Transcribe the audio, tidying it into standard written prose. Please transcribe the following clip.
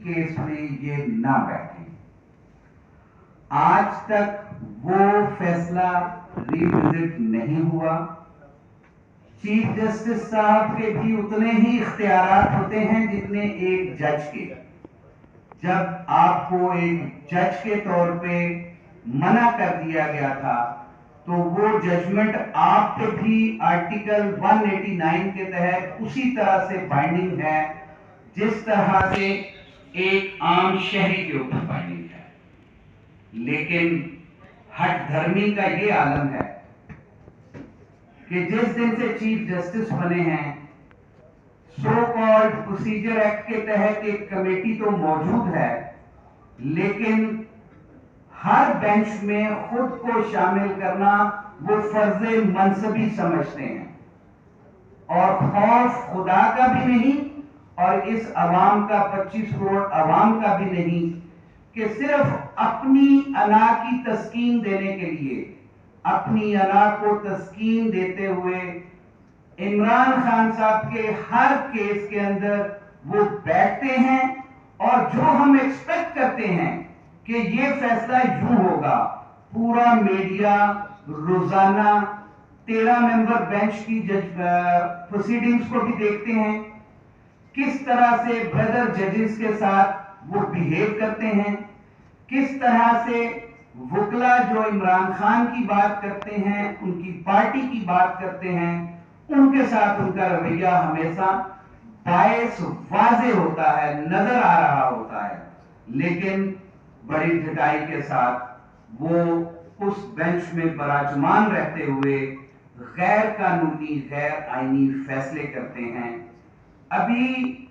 Case में ये ना बैठे। आज तक वो फैसला रिविजिट नहीं हुआ। चीफ जस्टिस साहब के भी उतने ही इख्तियारात होते हैं जितने एक जज के। जब आपको एक जज के तौर पे मना कर दिया गया था तो वो जजमेंट आप पे भी आर्टिकल 189 के तहत उसी तरह से बाइंडिंग है जिस तरह से एक आम शहरी के ऊपर बाइंडिंग है। लेकिन हठ धर्मी का ये आलम है कि जिस दिन से चीफ जस्टिस बने हैं, सो कॉल्ड प्रोसीजर एक्ट के तहत एक कमेटी तो मौजूद है, लेकिन हर बेंच में खुद को शामिल करना वो फर्ज मनसबी समझते हैं और खौफ खुदा का भी नहीं और इस अवाम का 25 करोड़ अवाम का भी नहीं कि सिर्फ अपनी अना की तस्कीन देने के लिए, अपनी अना को तस्कीन देते हुए इमरान खान साहब के हर केस के अंदर वो बैठते हैं और जो हम एक्सपेक्ट करते हैं कि ये फैसला यूं होगा। पूरा मीडिया रोजाना 13 मेंबर बेंच की प्रोसीडिंग्स को भी देखते हैं, किस तरह से ब्रदर जजेस के साथ वो बिहेव करते हैं, किस तरह से वकला जो इमरान खान की बात करते हैं, उनकी पार्टी की बात करते हैं, उनके साथ उनका रवैया हमेशा बायस वाजे होता है, नजर आ रहा होता है। लेकिन बड़ी ढिठाई के साथ वो उस बेंच में बराजमान रहते हुए गैर कानूनी, गैर आईनी फैसले करते हैं। अभी